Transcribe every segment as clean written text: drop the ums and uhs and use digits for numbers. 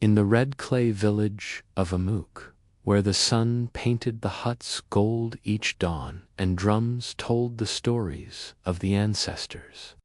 in the red clay village of Amuk, where the sun painted the huts gold each dawn and drums told the stories of the ancestors,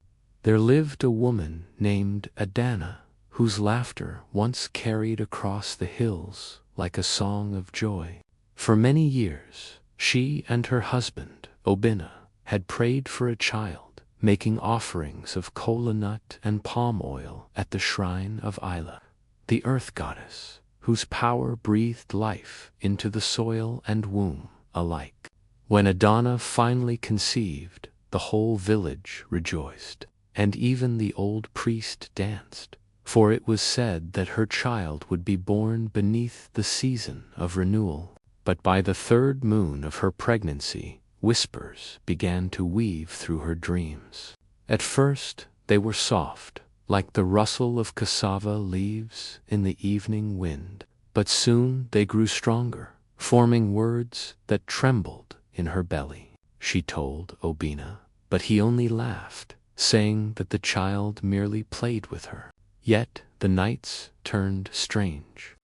there lived a woman named Adana, whose laughter once carried across the hills like a song of joy. For many years, she and her husband, Obina, had prayed for a child, making offerings of kola nut and palm oil at the shrine of Isla, the earth goddess, whose power breathed life into the soil and womb alike. When Adana finally conceived, the whole village rejoiced, and even the old priest danced, for it was said that her child would be born beneath the season of renewal. But by the third moon of her pregnancy, whispers began to weave through her dreams. At first, they were soft, like the rustle of cassava leaves in the evening wind, but soon they grew stronger, forming words that trembled in her belly. She told Obina, but he only laughed, saying that the child merely played with her. Yet the nights turned strange.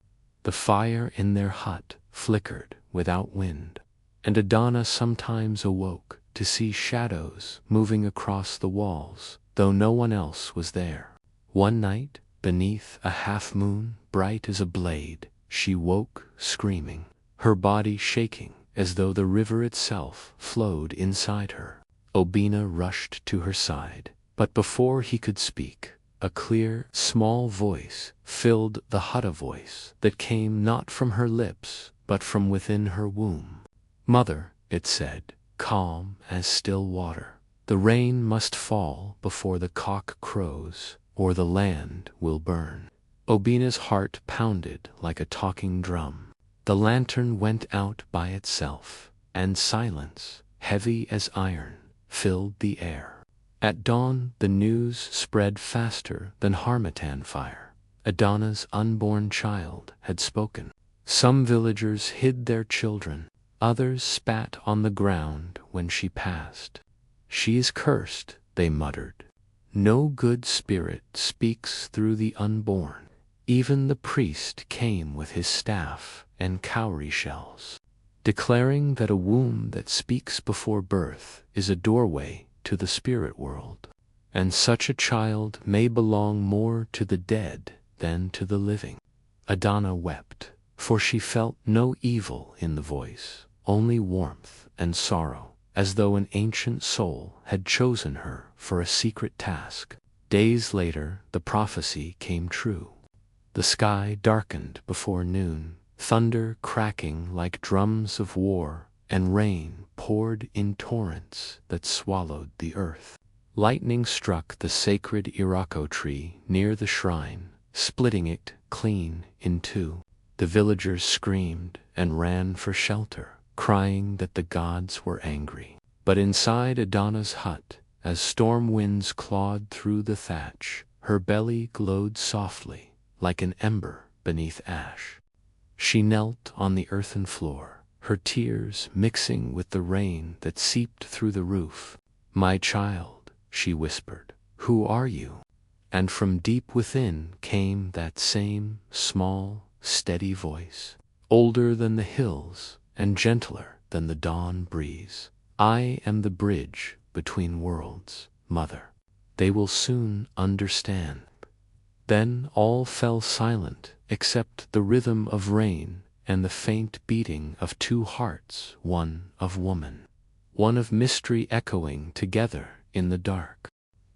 The fire in their hut flickered without wind, and Adana sometimes awoke to see shadows moving across the walls, though no one else was there. One night, beneath a half-moon bright as a blade, she woke screaming, her body shaking as though the river itself flowed inside her. Obina rushed to her side, but before he could speak, a clear, small voice filled the hut, a voice that came not from her lips, but from within her womb. "Mother," it said, calm as still water, "the rain must fall before the cock crows, or the land will burn." Obina's heart pounded like a talking drum. The lantern went out by itself, and silence, heavy as iron, filled the air. At dawn, the news spread faster than harmattan fire. Adana's unborn child had spoken. Some villagers hid their children, others spat on the ground when she passed. "She is cursed," they muttered. "No good spirit speaks through the unborn." Even the priest came with his staff and cowrie shells, declaring that a womb that speaks before birth is a doorway to the spirit world, and such a child may belong more to the dead than to the living. Adana wept, for she felt no evil in the voice, only warmth and sorrow, as though an ancient soul had chosen her for a secret task. Days later, the prophecy came true. The sky darkened before noon, thunder cracking like drums of war, and rain poured in torrents that swallowed the earth. Lightning struck the sacred Irako tree near the shrine, splitting it clean in two. The villagers screamed and ran for shelter, crying that the gods were angry. But inside Adana's hut, as storm winds clawed through the thatch, her belly glowed softly, like an ember beneath ash. She knelt on the earthen floor, her tears mixing with the rain that seeped through the roof. "My child," she whispered, "who are you?" And from deep within came that same small, steady voice, older than the hills and gentler than the dawn breeze. "I am the bridge between worlds, Mother. They will soon understand." Then all fell silent except the rhythm of rain and the faint beating of two hearts, one of woman, one of mystery, echoing together in the dark.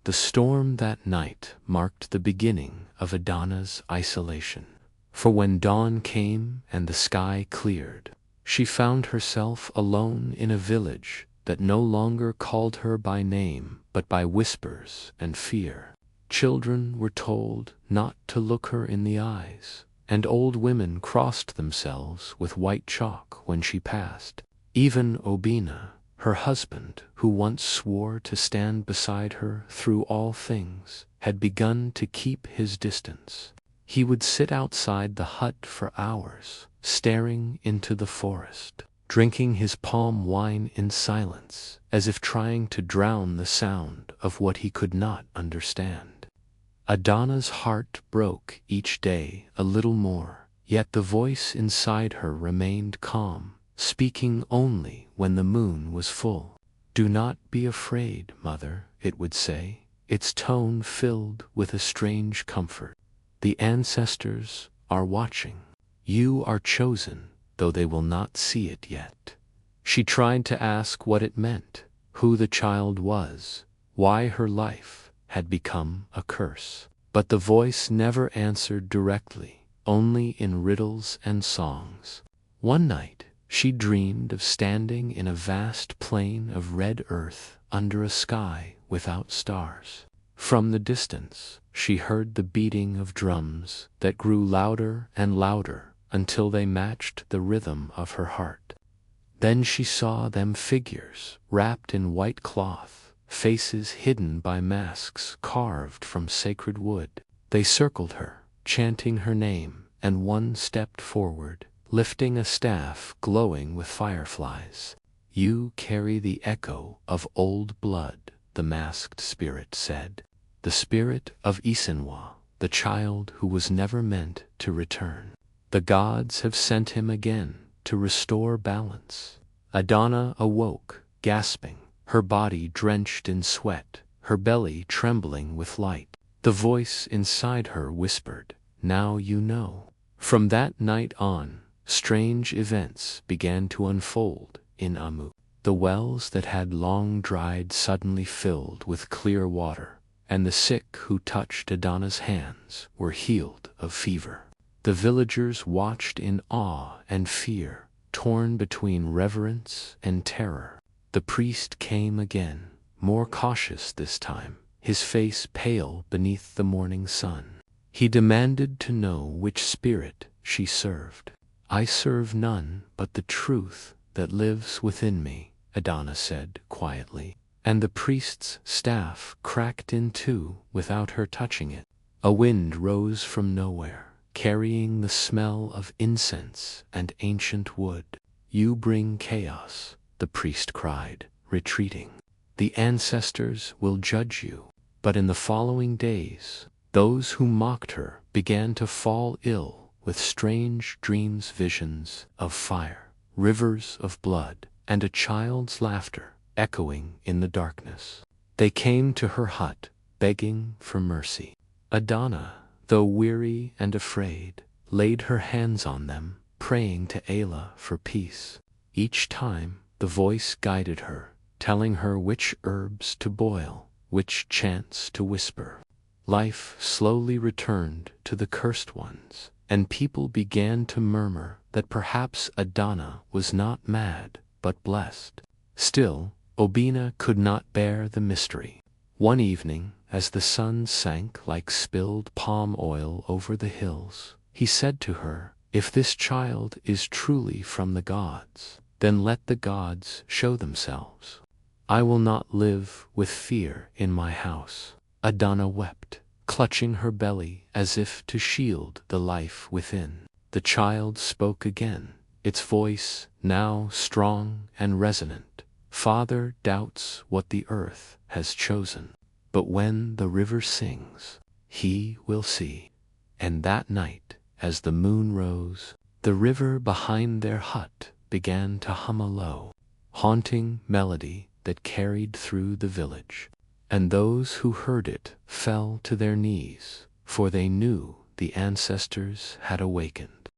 The storm that night marked the beginning of Adana's isolation. For when dawn came and the sky cleared, she found herself alone in a village that no longer called her by name but by whispers and fear. Children were told not to look her in the eyes, and old women crossed themselves with white chalk when she passed. Even Obina, her husband, who once swore to stand beside her through all things, had begun to keep his distance. He would sit outside the hut for hours, staring into the forest, drinking his palm wine in silence, as if trying to drown the sound of what he could not understand. Adana's heart broke each day a little more, yet the voice inside her remained calm, speaking only when the moon was full. "Do not be afraid, mother," it would say, its tone filled with a strange comfort. "The ancestors are watching. You are chosen, though they will not see it yet." She tried to ask what it meant, who the child was, why her life had become a curse. But the voice never answered directly, only in riddles and songs. One night, she dreamed of standing in a vast plain of red earth under a sky without stars. From the distance, she heard the beating of drums that grew louder and louder until they matched the rhythm of her heart. Then she saw them figures wrapped in white cloth, faces hidden by masks carved from sacred wood. They circled her, chanting her name, and one stepped forward, lifting a staff glowing with fireflies. "You carry the echo of old blood," the masked spirit said. "The spirit of Isenwa, the child who was never meant to return. The gods have sent him again to restore balance." Adana awoke, gasping, her body drenched in sweat, her belly trembling with light. The voice inside her whispered, "Now you know." From that night on, strange events began to unfold in Amu. The wells that had long dried suddenly filled with clear water, and the sick who touched Adana's hands were healed of fever. The villagers watched in awe and fear, torn between reverence and terror. The priest came again, more cautious this time, his face pale beneath the morning sun. He demanded to know which spirit she served. "I serve none but the truth that lives within me," Adana said quietly. And the priest's staff cracked in two without her touching it. A wind rose from nowhere, carrying the smell of incense and ancient wood. "You bring chaos," the priest cried, retreating. "The ancestors will judge you." But in the following days, those who mocked her began to fall ill with strange dreams, visions of fire, rivers of blood, and a child's laughter echoing in the darkness. They came to her hut, begging for mercy. Adana, though weary and afraid, laid her hands on them, praying to Allah for peace. Each time, the voice guided her, telling her which herbs to boil, which chants to whisper. Life slowly returned to the cursed ones, and people began to murmur that perhaps Adana was not mad, but blessed. Still, Obina could not bear the mystery. One evening, as the sun sank like spilled palm oil over the hills, he said to her, "If this child is truly from the gods, then let the gods show themselves. I will not live with fear in my house." Adana wept, clutching her belly as if to shield the life within. The child spoke again, its voice now strong and resonant. "Father doubts what the earth has chosen, but when the river sings, he will see." And that night, as the moon rose, the river behind their hut began to hum a low, haunting melody that carried through the village. And those who heard it fell to their knees, for they knew the ancestors had awakened.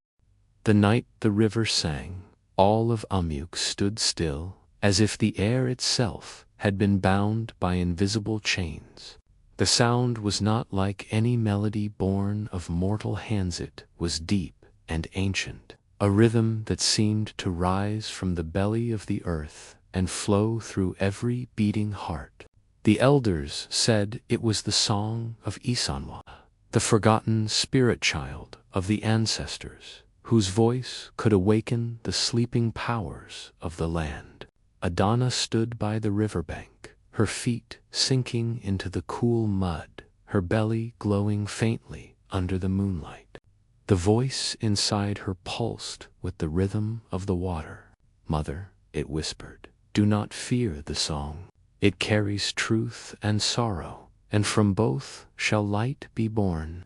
The night the river sang, all of Amuk stood still, as if the air itself had been bound by invisible chains. The sound was not like any melody born of mortal hands. It was deep and ancient, a rhythm that seemed to rise from the belly of the earth and flow through every beating heart. The elders said it was the song of Isanwa, the forgotten spirit child of the ancestors, whose voice could awaken the sleeping powers of the land. Adana stood by the riverbank, her feet sinking into the cool mud, her belly glowing faintly under the moonlight. The voice inside her pulsed with the rhythm of the water. "Mother," it whispered, "do not fear the song. It carries truth and sorrow, and from both shall light be born.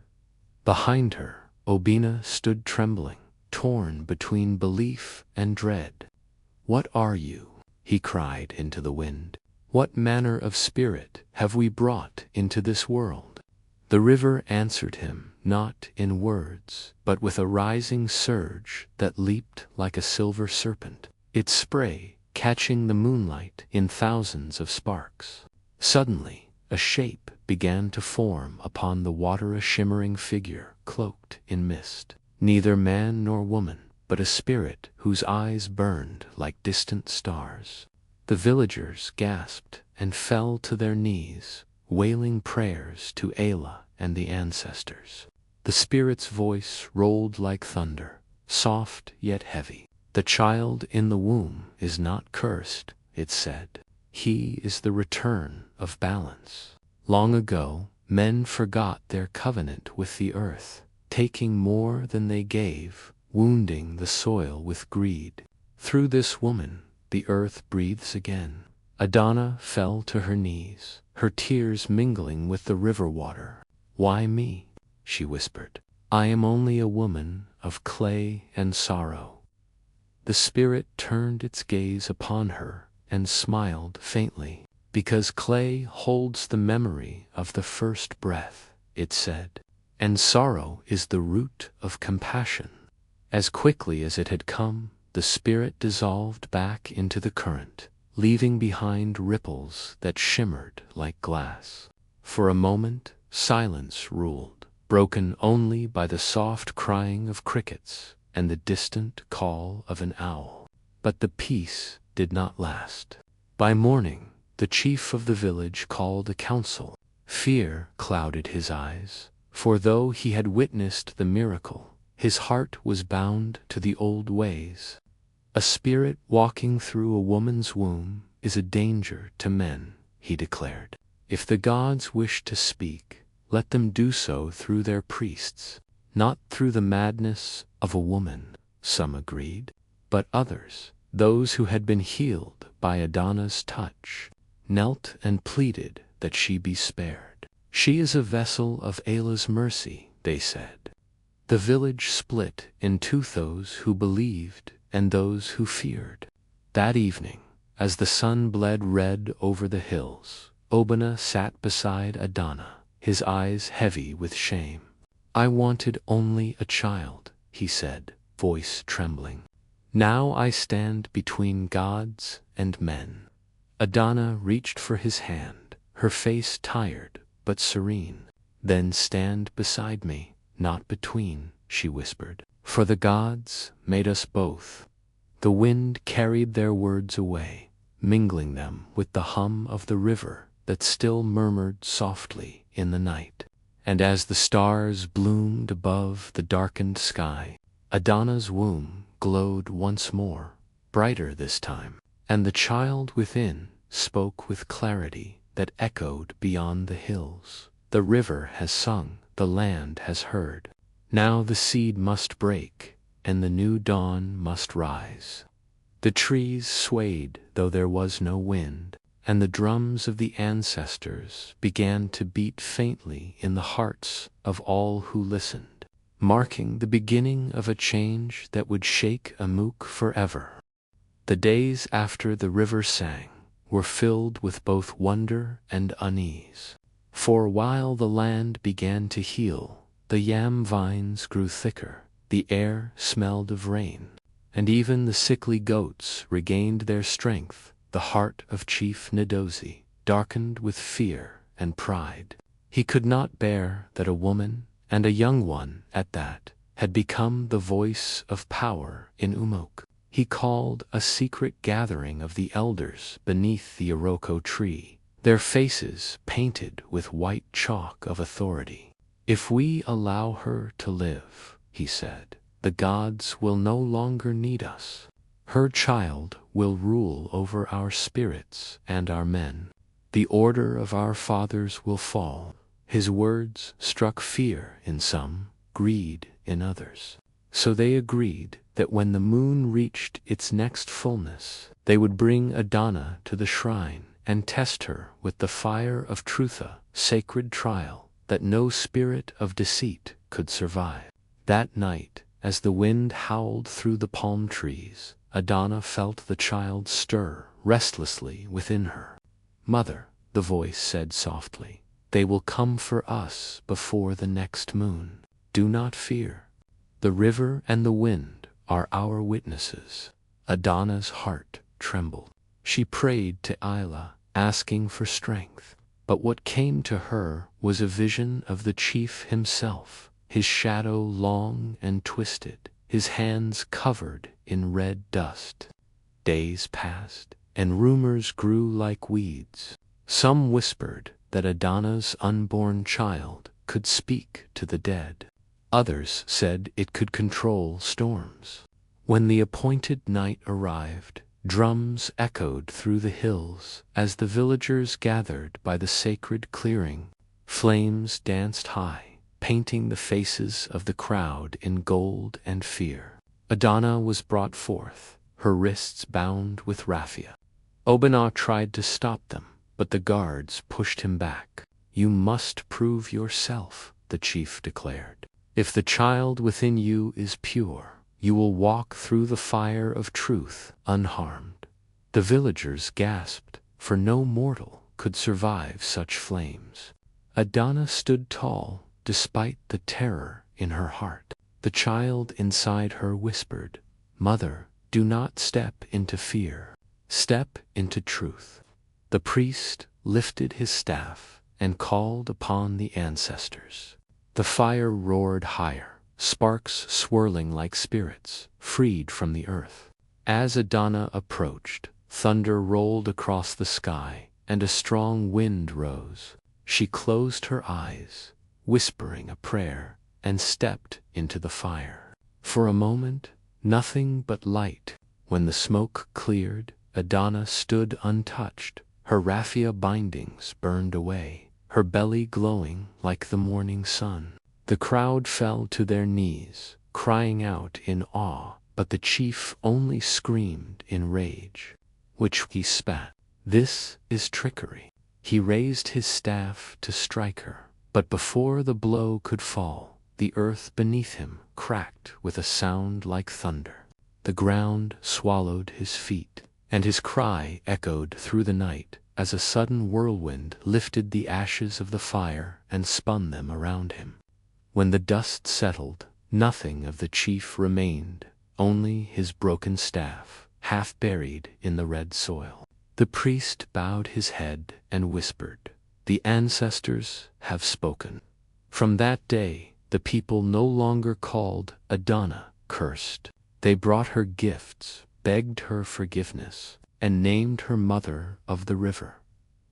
Behind her, Obina stood trembling, torn between belief and dread. "What are you?" he cried into the wind. "What manner of spirit have we brought into this world?" The river answered him, not in words, but with a rising surge that leaped like a silver serpent, its spray catching the moonlight in thousands of sparks. Suddenly, a shape began to form upon the water, a shimmering figure cloaked in mist. Neither man nor woman, but a spirit whose eyes burned like distant stars. The villagers gasped and fell to their knees, wailing prayers to Allah and the ancestors. The spirit's voice rolled like thunder, soft yet heavy. "The child in the womb is not cursed," it said. "He is the return of balance. Long ago, men forgot their covenant with the earth, taking more than they gave, wounding the soil with greed. Through this woman, the earth breathes again." Adana fell to her knees, her tears mingling with the river water. "Why me?" she whispered. "I am only a woman of clay and sorrow." The spirit turned its gaze upon her and smiled faintly. "Because clay holds the memory of the first breath," it said, "and sorrow is the root of compassion." As quickly as it had come, the spirit dissolved back into the current, leaving behind ripples that shimmered like glass. For a moment, silence ruled, broken only by the soft crying of crickets and the distant call of an owl. But the peace did not last. By morning, the chief of the village called a council. Fear clouded his eyes, for though he had witnessed the miracle, his heart was bound to the old ways. "A spirit walking through a woman's womb is a danger to men," he declared. "If the gods wish to speak, let them do so through their priests, not through the madness of a woman." Some agreed, but others, those who had been healed by Adana's touch, knelt and pleaded that she be spared. "She is a vessel of Allah's mercy," they said. The village split into those who believed and those who feared. That evening, as the sun bled red over the hills, Obina sat beside Adana, his eyes heavy with shame. "I wanted only a child," he said, voice trembling. "Now I stand between gods and men." Adana reached for his hand, her face tired but serene. "Then stand beside me, not between," she whispered, "for the gods made us both." The wind carried their words away, mingling them with the hum of the river that still murmured softly in the night. And as the stars bloomed above the darkened sky, Adana's womb glowed once more, brighter this time, and the child within spoke with clarity that echoed beyond the hills. "The river has sung, the land has heard. Now the seed must break, and the new dawn must rise." The trees swayed though there was no wind, and the drums of the ancestors began to beat faintly in the hearts of all who listened, marking the beginning of a change that would shake Amuk forever. The days after the river sang were filled with both wonder and unease. For while the land began to heal, the yam vines grew thicker, the air smelled of rain, and even the sickly goats regained their strength. The heart of Chief Ndozi darkened with fear and pride. He could not bear that a woman, and a young one at that, had become the voice of power in Umuk. He called a secret gathering of the elders beneath the Iroko tree, their faces painted with white chalk of authority. "If we allow her to live," he said, "the gods will no longer need us. Her child will rule over our spirits and our men. The order of our fathers will fall." His words struck fear in some, greed in others. So they agreed that when the moon reached its next fullness, they would bring Adana to the shrine and test her with the fire of truth, a sacred trial that no spirit of deceit could survive. That night, as the wind howled through the palm trees, Adana felt the child stir restlessly within her. "Mother," the voice said softly, "they will come for us before the next moon. Do not fear. The river and the wind are our witnesses." Adana's heart trembled. She prayed to Ilah, asking for strength. But what came to her was a vision of the chief himself, his shadow long and twisted, his hands covered in red dust. Days passed, and rumors grew like weeds. Some whispered that Adana's unborn child could speak to the dead. Others said it could control storms. When the appointed night arrived, drums echoed through the hills as the villagers gathered by the sacred clearing. Flames danced high, painting the faces of the crowd in gold and fear. Adana was brought forth, her wrists bound with raffia. Obanah tried to stop them, but the guards pushed him back. "You must prove yourself," the chief declared. "If the child within you is pure, you will walk through the fire of truth unharmed." The villagers gasped, for no mortal could survive such flames. Adana stood tall, despite the terror in her heart. The child inside her whispered, "Mother, do not step into fear. Step into truth." The priest lifted his staff and called upon the ancestors. The fire roared higher, sparks swirling like spirits, freed from the earth. As Adana approached, thunder rolled across the sky, and a strong wind rose. She closed her eyes, whispering a prayer, and stepped into the fire. For a moment, nothing but light. When the smoke cleared, Adana stood untouched, her raffia bindings burned away, her belly glowing like the morning sun. The crowd fell to their knees, crying out in awe, but the chief only screamed in rage. Which he spat. "This is trickery." He raised his staff to strike her, but before the blow could fall, the earth beneath him cracked with a sound like thunder. The ground swallowed his feet, and his cry echoed through the night as a sudden whirlwind lifted the ashes of the fire and spun them around him. When the dust settled, nothing of the chief remained, only his broken staff, half buried in the red soil. The priest bowed his head and whispered, "The ancestors have spoken." From that day, the people no longer called Adana cursed. They brought her gifts, begged her forgiveness, and named her mother of the river.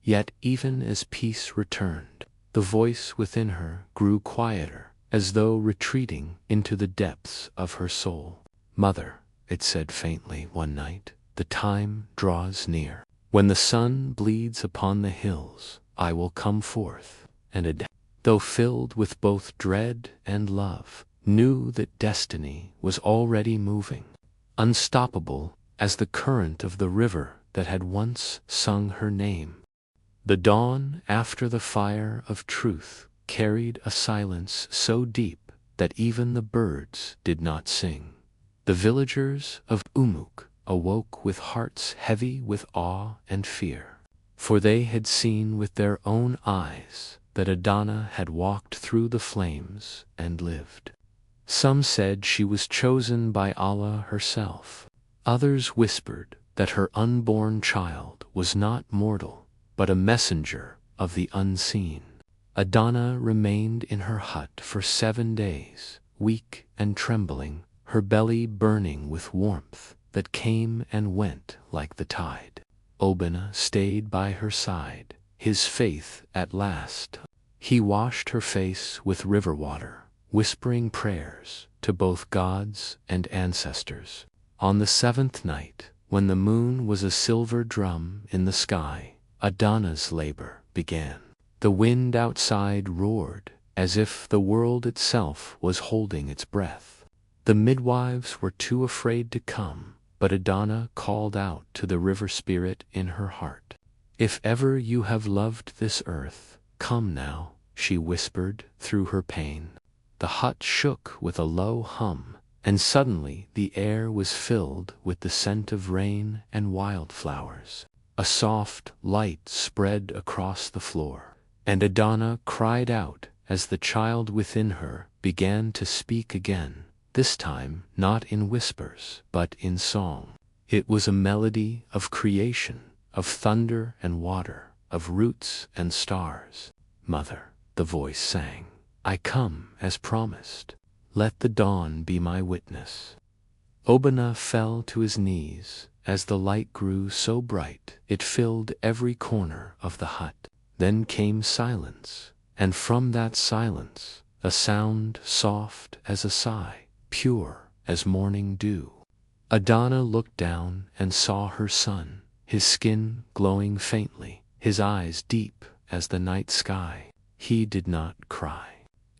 Yet even as peace returned, the voice within her grew quieter, as though retreating into the depths of her soul. "Mother," it said faintly one night, "the time draws near. When the sun bleeds upon the hills, I will come forth." And Adana, though filled with both dread and love, knew that destiny was already moving, unstoppable as the current of the river that had once sung her name. The dawn after the fire of truth carried a silence so deep that even the birds did not sing. The villagers of Umuk awoke with hearts heavy with awe and fear, for they had seen with their own eyes that Adana had walked through the flames and lived. Some said she was chosen by Allah herself. Others whispered that her unborn child was not mortal, but a messenger of the unseen. Adana remained in her hut for 7 days, weak and trembling, her belly burning with warmth that came and went like the tide. Obanah stayed by her side, his faith at last. He washed her face with river water, whispering prayers to both gods and ancestors. On the 7th night, when the moon was a silver drum in the sky, Adana's labor began. The wind outside roared, as if the world itself was holding its breath. The midwives were too afraid to come, but Adana called out to the river spirit in her heart. If ever you have loved this earth, come now, she whispered through her pain. The hut shook with a low hum, and suddenly the air was filled with the scent of rain and wildflowers. A soft light spread across the floor, and Adana cried out as the child within her began to speak again, this time not in whispers but in song. It was a melody of creation, of thunder and water, of roots and stars. Mother, the voice sang, I come as promised. Let the dawn be my witness. Obana fell to his knees as the light grew so bright it filled every corner of the hut. Then came silence, and from that silence a sound soft as a sigh, pure as morning dew. Adana looked down and saw her son, his skin glowing faintly, his eyes deep as the night sky. He did not cry.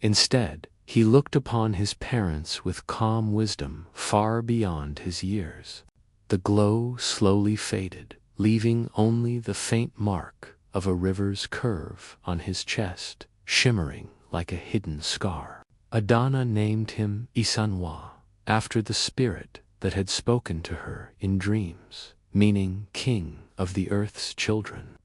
Instead, he looked upon his parents with calm wisdom far beyond his years. The glow slowly faded, leaving only the faint mark of a river's curve on his chest, shimmering like a hidden scar. Adana named him Isanwa, after the spirit that had spoken to her in dreams, meaning king of the earth's children.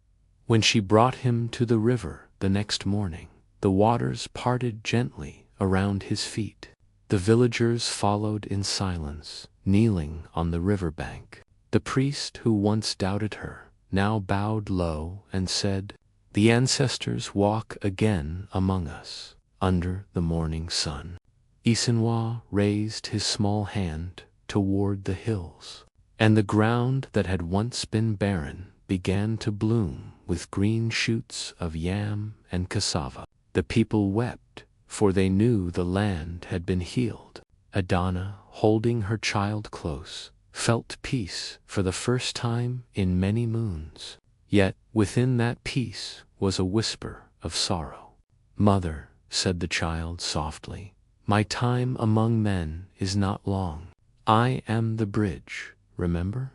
When she brought him to the river the next morning, the waters parted gently around his feet. The villagers followed in silence, kneeling on the riverbank. The priest who once doubted her now bowed low and said, The ancestors walk again among us, under the morning sun. Isanwa raised his small hand toward the hills, and the ground that had once been barren began to bloom with green shoots of yam and cassava. The people wept, for they knew the land had been healed. Adana, holding her child close, felt peace for the first time in many moons. Yet within that peace was a whisper of sorrow. Mother, said the child softly, my time among men is not long. I am the bridge, remember?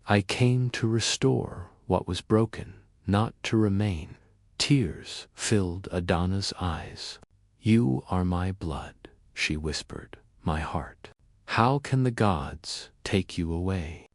I came to restore what was broken, not to remain. Tears filled Adana's eyes. You are my blood, she whispered, my heart. How can the gods take you away?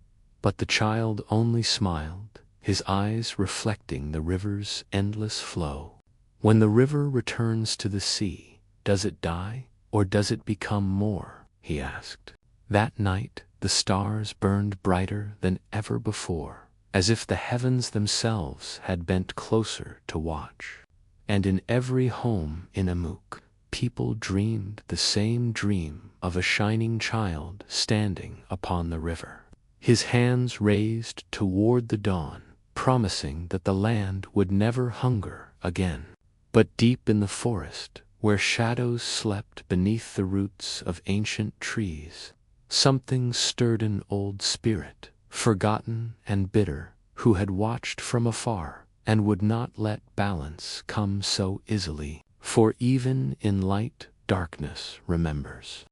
But the child only smiled, his eyes reflecting the river's endless flow. When the river returns to the sea, does it die, or does it become more? He asked. That night the stars burned brighter than ever before, as if the heavens themselves had bent closer to watch. And in every home in Amuk, people dreamed the same dream of a shining child standing upon the river, his hands raised toward the dawn, promising that the land would never hunger again. But deep in the forest, where shadows slept beneath the roots of ancient trees, something stirred an old spirit, forgotten and bitter, who had watched from afar and would not let balance come so easily, for even in light darkness remembers.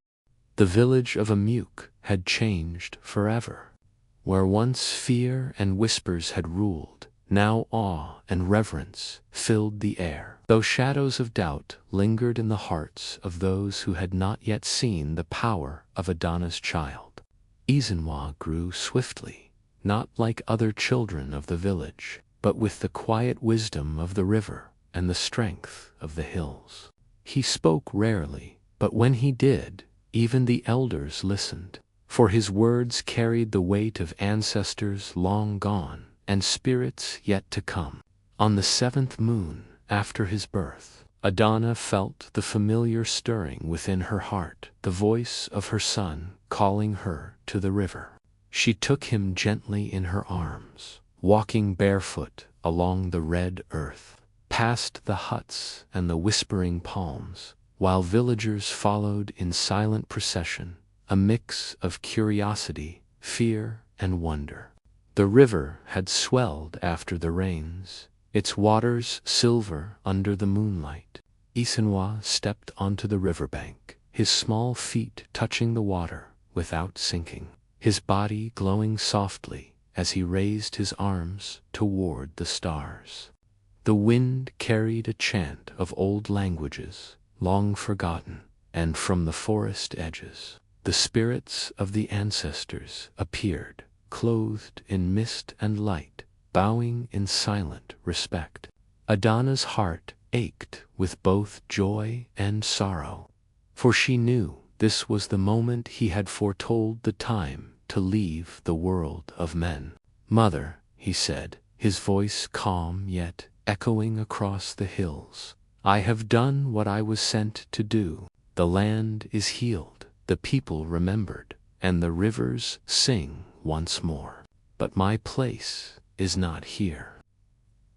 The village of Amuk had changed forever. Where once fear and whispers had ruled, now awe and reverence filled the air, though shadows of doubt lingered in the hearts of those who had not yet seen the power of Adana's child. Isanwa grew swiftly, not like other children of the village, but with the quiet wisdom of the river and the strength of the hills. He spoke rarely, but when he did, even the elders listened, for his words carried the weight of ancestors long gone and spirits yet to come. On the 7th moon after his birth, Adana felt the familiar stirring within her heart, the voice of her son calling her to the river. She took him gently in her arms, walking barefoot along the red earth, past the huts and the whispering palms, while villagers followed in silent procession, a mix of curiosity, fear, and wonder. The river had swelled after the rains, its waters silver under the moonlight. Isanwa stepped onto the riverbank, his small feet touching the water without sinking, his body glowing softly as he raised his arms toward the stars. The wind carried a chant of old languages, long forgotten, and from the forest edges, the spirits of the ancestors appeared, clothed in mist and light, bowing in silent respect. Adana's heart ached with both joy and sorrow, for she knew this was the moment he had foretold the time to leave the world of men. "Mother," he said, his voice calm yet echoing across the hills, "I have done what I was sent to do. The land is healed, the people remembered, and the rivers sing once more. But my place is not here."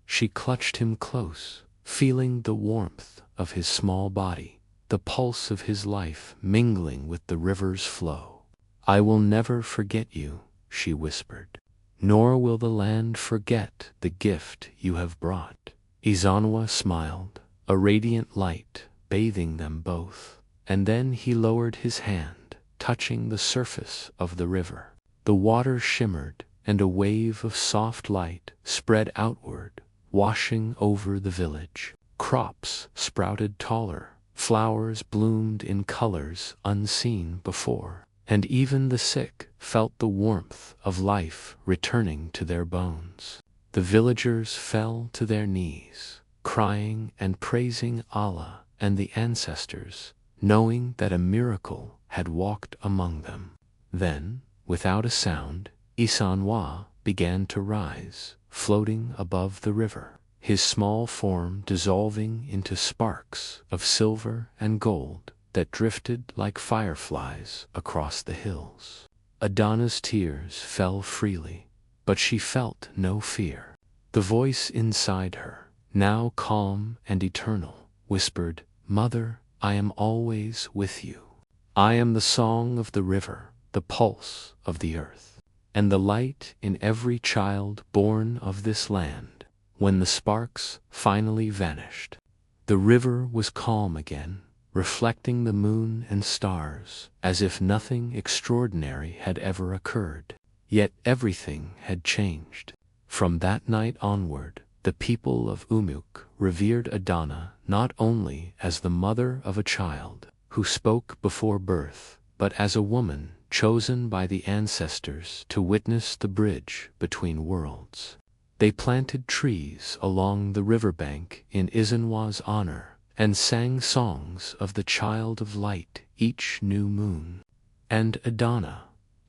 She clutched him close, feeling the warmth of his small body, the pulse of his life mingling with the river's flow. "I will never forget you," she whispered, "nor will the land forget the gift you have brought." Izanwa smiled, a radiant light bathing them both, and then he lowered his hand, touching the surface of the river. The water shimmered, and a wave of soft light spread outward, washing over the village. Crops sprouted taller, flowers bloomed in colors unseen before, and even the sick felt the warmth of life returning to their bones. The villagers fell to their knees, crying and praising Allah and the ancestors, knowing that a miracle had walked among them. Then, without a sound, Isanwa began to rise, floating above the river, his small form dissolving into sparks of silver and gold that drifted like fireflies across the hills. Adana's tears fell freely, but she felt no fear. The voice inside her, now calm and eternal, whispered, "Mother, I am always with you. I am the song of the river, the pulse of the earth, and the light in every child born of this land." When the sparks finally vanished, the river was calm again, reflecting the moon and stars as if nothing extraordinary had ever occurred. Yet everything had changed. From that night onward, the people of Umuk revered Adana not only as the mother of a child who spoke before birth, but as a woman chosen by the ancestors to witness the bridge between worlds. They planted trees along the riverbank in Isanwa's honor, and sang songs of the child of light each new moon. And Adana,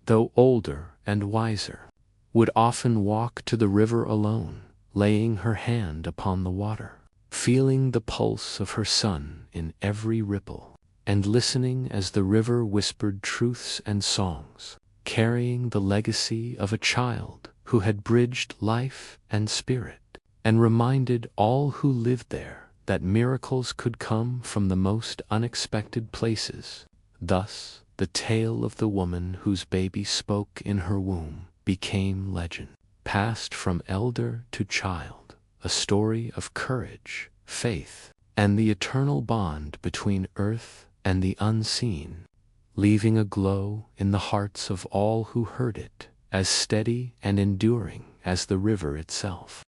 though older and wiser, would often walk to the river alone, laying her hand upon the water, feeling the pulse of her son in every ripple, and listening as the river whispered truths and songs, carrying the legacy of a child who had bridged life and spirit, and reminded all who lived there that miracles could come from the most unexpected places. Thus, the tale of the woman whose baby spoke in her womb became legend, passed from elder to child, a story of courage, faith, and the eternal bond between earth and the unseen, leaving a glow in the hearts of all who heard it, as steady and enduring as the river itself.